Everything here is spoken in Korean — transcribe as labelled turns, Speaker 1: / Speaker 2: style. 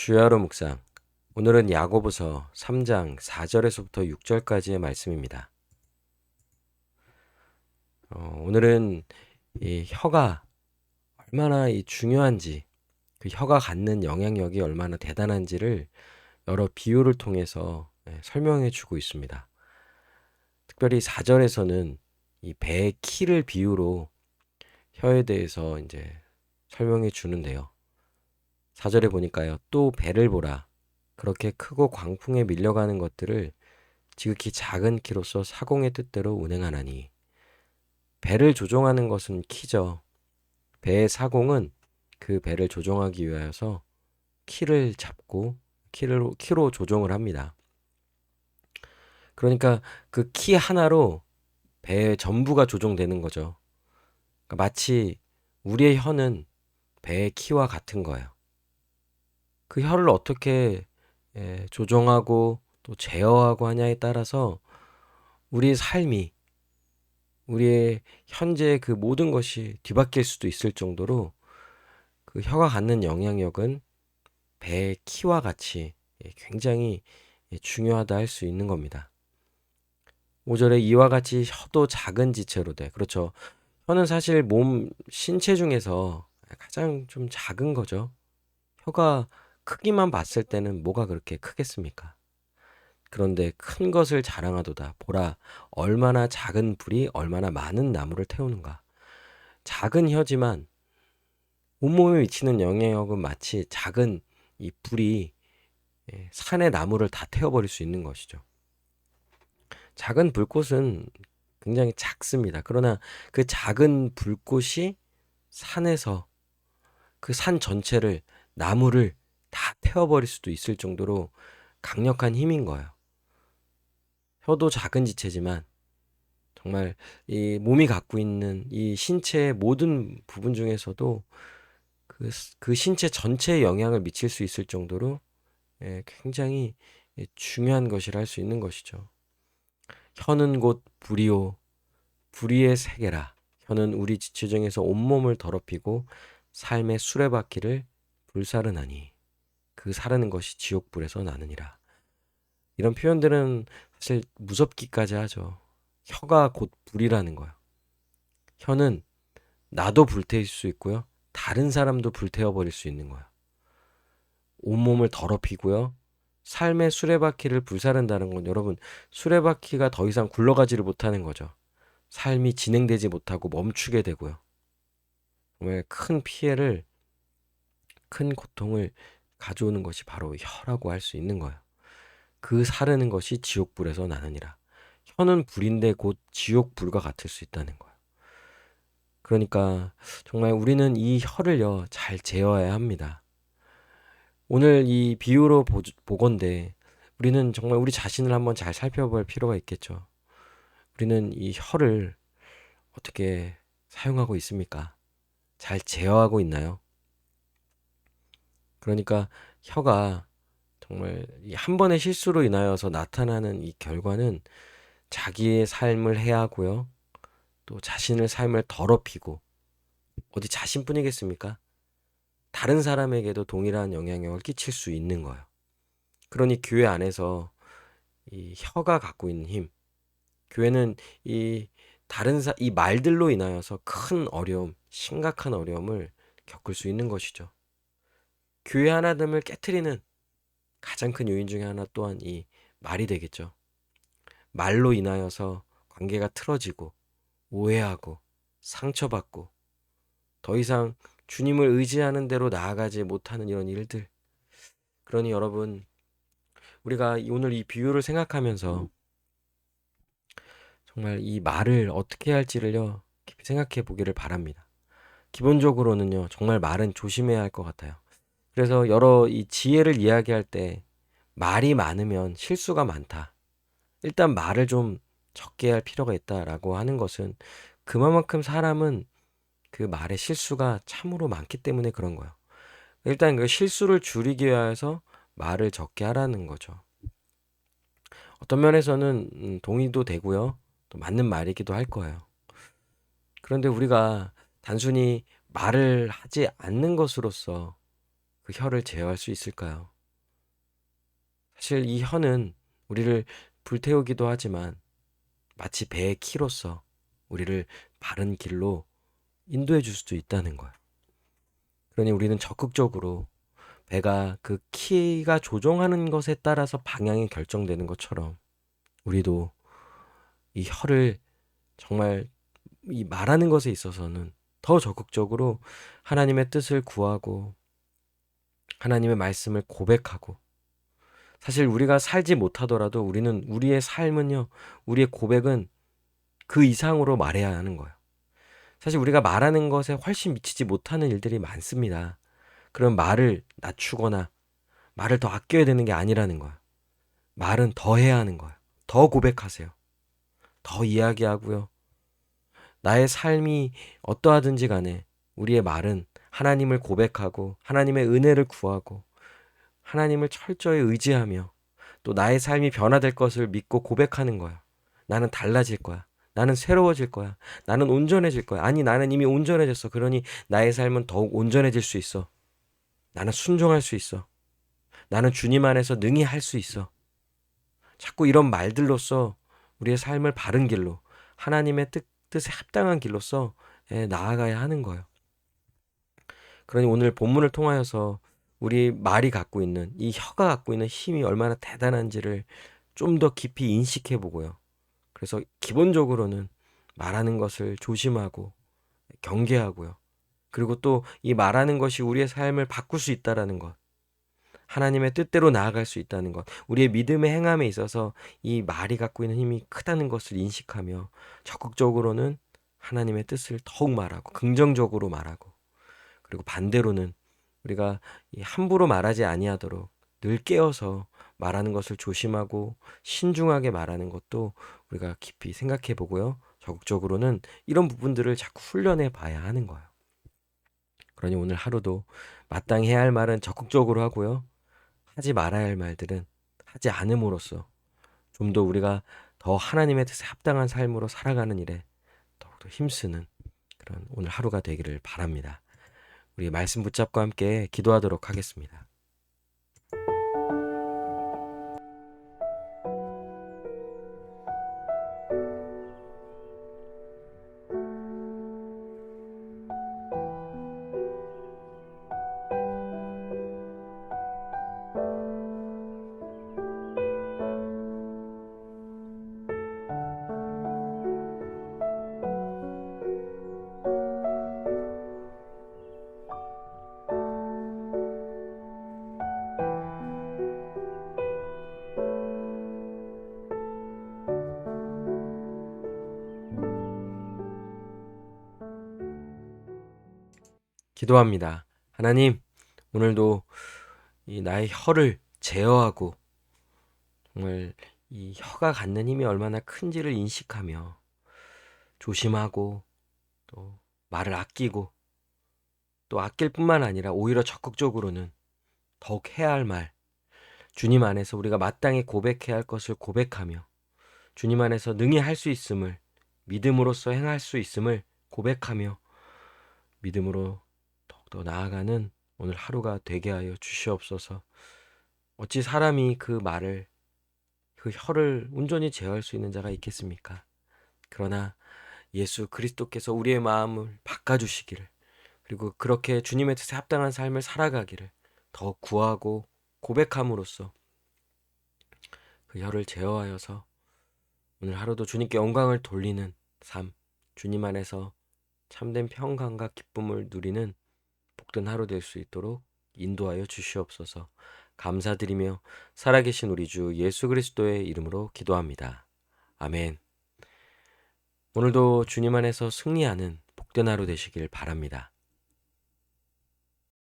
Speaker 1: 주야로 묵상. 오늘은 야고보서 3장 4절에서부터 6절까지의 말씀입니다. 오늘은 이 혀가 얼마나 중요한지, 그 혀가 갖는 영향력이 얼마나 대단한지를 여러 비유를 통해서 설명해 주고 있습니다. 특별히 4절에서는 이 배의 키를 비유로 혀에 대해서 이제 설명해 주는데요. 4절에 보니까요. 또 배를 보라. 그렇게 크고 광풍에 밀려가는 것들을 지극히 작은 키로서 사공의 뜻대로 운행하나니. 배를 조종하는 것은 키죠. 배의 사공은 그 배를 조종하기 위하여서 키를 잡고 키로 조종을 합니다. 그러니까 그 키 하나로 배의 전부가 조종되는 거죠. 그러니까 마치 우리의 혀는 배의 키와 같은 거예요. 그 혀를 어떻게 조종하고 또 제어하고 하냐에 따라서 우리의 삶이, 우리의 현재 그 모든 것이 뒤바뀔 수도 있을 정도로 그 혀가 갖는 영향력은 배의 키와 같이 굉장히 중요하다 할 수 있는 겁니다. 5절에 이와 같이 혀도 작은 지체로 돼. 그렇죠. 혀는 사실 몸 신체 중에서 가장 좀 작은 거죠. 혀가 크기만 봤을 때는 뭐가 그렇게 크겠습니까? 그런데 큰 것을 자랑하도다. 보라, 얼마나 작은 불이 얼마나 많은 나무를 태우는가. 작은 혀지만 온몸에 미치는 영향력은 마치 작은 이 불이 산의 나무를 다 태워버릴 수 있는 것이죠. 작은 불꽃은 굉장히 작습니다. 그러나 그 작은 불꽃이 산에서 그 산 전체를, 나무를 다 태워버릴 수도 있을 정도로 강력한 힘인 거예요. 혀도 작은 지체지만 정말 이 몸이 갖고 있는 이 신체의 모든 부분 중에서도 그 신체 전체에 영향을 미칠 수 있을 정도로 굉장히 중요한 것이라 할 수 있는 것이죠. 혀는 곧 불이요 불의의 세계라. 혀는 우리 지체 중에서 온몸을 더럽히고 삶의 수레바퀴를 불사르나니 그 사르는 것이 지옥불에서 나느니라. 이런 표현들은 사실 무섭기까지 하죠. 혀가 곧 불이라는 거예요. 혀는 나도 불태울 수 있고요. 다른 사람도 불태워버릴 수 있는 거예요. 온몸을 더럽히고요. 삶의 수레바퀴를 불사른다는 건 여러분, 수레바퀴가 더 이상 굴러가지를 못하는 거죠. 삶이 진행되지 못하고 멈추게 되고요. 정말 큰 피해를, 큰 고통을 가져오는 것이 바로 혀라고 할 수 있는 거예요. 그 사르는 것이 지옥불에서 나느니라. 혀는 불인데 곧 지옥불과 같을 수 있다는 거예요. 그러니까 정말 우리는 이 혀를요, 잘 제어해야 합니다. 오늘 이 비유로 보건대 우리는 정말 우리 자신을 한번 잘 살펴볼 필요가 있겠죠. 우리는 이 혀를 어떻게 사용하고 있습니까? 잘 제어하고 있나요? 그러니까 혀가 정말 이 한 번의 실수로 인하여서 나타나는 이 결과는 자기의 삶을 해하고요. 또 자신의 삶을 더럽히고, 어디 자신뿐이겠습니까? 다른 사람에게도 동일한 영향력을 끼칠 수 있는 거예요. 그러니 교회 안에서 이 혀가 갖고 있는 힘, 교회는 이 이 말들로 인하여서 큰 어려움, 심각한 어려움을 겪을 수 있는 것이죠. 교회 하나됨을 깨트리는 가장 큰 요인 중에 하나 또한 이 말이 되겠죠. 말로 인하여서 관계가 틀어지고 오해하고 상처받고 더 이상 주님을 의지하는 대로 나아가지 못하는 이런 일들. 그러니 여러분, 우리가 오늘 이 비유를 생각하면서 정말 이 말을 어떻게 할지를요, 깊이 생각해 보기를 바랍니다. 기본적으로는요, 정말 말은 조심해야 할 것 같아요. 그래서 여러 이 지혜를 이야기할 때 말이 많으면 실수가 많다. 일단 말을 좀 적게 할 필요가 있다라고 하는 것은 그만큼 사람은 그 말의 실수가 참으로 많기 때문에 그런 거예요. 일단 그 실수를 줄이기 위해서 말을 적게 하라는 거죠. 어떤 면에서는 동의도 되고요. 또 맞는 말이기도 할 거예요. 그런데 우리가 단순히 말을 하지 않는 것으로서 그 혀를 제어할 수 있을까요? 사실 이 혀는 우리를 불태우기도 하지만 마치 배의 키로서 우리를 바른 길로 인도해 줄 수도 있다는 거예요. 그러니 우리는 적극적으로 배가 그 키가 조종하는 것에 따라서 방향이 결정되는 것처럼 우리도 이 혀를 정말 이 말하는 것에 있어서는 더 적극적으로 하나님의 뜻을 구하고 하나님의 말씀을 고백하고, 사실 우리가 살지 못하더라도 우리의 삶은요, 우리의 고백은 그 이상으로 말해야 하는 거예요. 사실 우리가 말하는 것에 훨씬 미치지 못하는 일들이 많습니다. 그럼 말을 낮추거나 말을 더 아껴야 되는 게 아니라는 거예요. 말은 더 해야 하는 거예요. 더 고백하세요. 더 이야기하고요. 나의 삶이 어떠하든지 간에 우리의 말은 하나님을 고백하고 하나님의 은혜를 구하고 하나님을 철저히 의지하며 또 나의 삶이 변화될 것을 믿고 고백하는 거야. 나는 달라질 거야. 나는 새로워질 거야. 나는 온전해질 거야. 아니, 나는 이미 온전해졌어. 그러니 나의 삶은 더욱 온전해질 수 있어. 나는 순종할 수 있어. 나는 주님 안에서 능히 할 수 있어. 자꾸 이런 말들로써 우리의 삶을 바른 길로, 하나님의 뜻에 합당한 길로서 나아가야 하는 거예요. 그러니 오늘 본문을 통하여서 우리 말이 갖고 있는, 이 혀가 갖고 있는 힘이 얼마나 대단한지를 좀 더 깊이 인식해 보고요. 그래서 기본적으로는 말하는 것을 조심하고 경계하고요. 그리고 또 이 말하는 것이 우리의 삶을 바꿀 수 있다라는 것, 하나님의 뜻대로 나아갈 수 있다는 것, 우리의 믿음의 행함에 있어서 이 말이 갖고 있는 힘이 크다는 것을 인식하며 적극적으로는 하나님의 뜻을 더욱 말하고 긍정적으로 말하고, 그리고 반대로는 우리가 함부로 말하지 아니하도록 늘 깨어서 말하는 것을 조심하고 신중하게 말하는 것도 우리가 깊이 생각해 보고요. 적극적으로는 이런 부분들을 자꾸 훈련해 봐야 하는 거예요. 그러니 오늘 하루도 마땅히 해야 할 말은 적극적으로 하고요. 하지 말아야 할 말들은 하지 않음으로써 좀 더 우리가 더 하나님의 뜻에 합당한 삶으로 살아가는 일에 더욱더 힘쓰는 그런 오늘 하루가 되기를 바랍니다. 우리 말씀 붙잡고 함께 기도하도록 하겠습니다. 기도합니다. 하나님, 오늘도 이 나의 혀를 제어하고 정말 이 혀가 갖는 힘이 얼마나 큰지를 인식하며 조심하고 또 말을 아끼고 또 아낄 뿐만 아니라 오히려 적극적으로는 더욱 해야 할 말, 주님 안에서 우리가 마땅히 고백해야 할 것을 고백하며 주님 안에서 능히 할 수 있음을, 믿음으로써 행할 수 있음을 고백하며 믿음으로 더욱더 나아가는 오늘 하루가 되게 하여 주시옵소서. 어찌 사람이 그 말을, 그 혀를 온전히 제어할 수 있는 자가 있겠습니까? 그러나 예수 그리스도께서 우리의 마음을 바꿔주시기를, 그리고 그렇게 주님의 뜻에 합당한 삶을 살아가기를 더 구하고 고백함으로써 그 혀를 제어하여서 오늘 하루도 주님께 영광을 돌리는 삶, 주님 안에서 참된 평강과 기쁨을 누리는 복된 하루 될 수 있도록 인도하여 주시옵소서. 감사드리며 살아계신 우리 주 예수 그리스도의 이름으로 기도합니다. 아멘. 오늘도 주님 안에서 승리하는 복된 하루 되시길 바랍니다.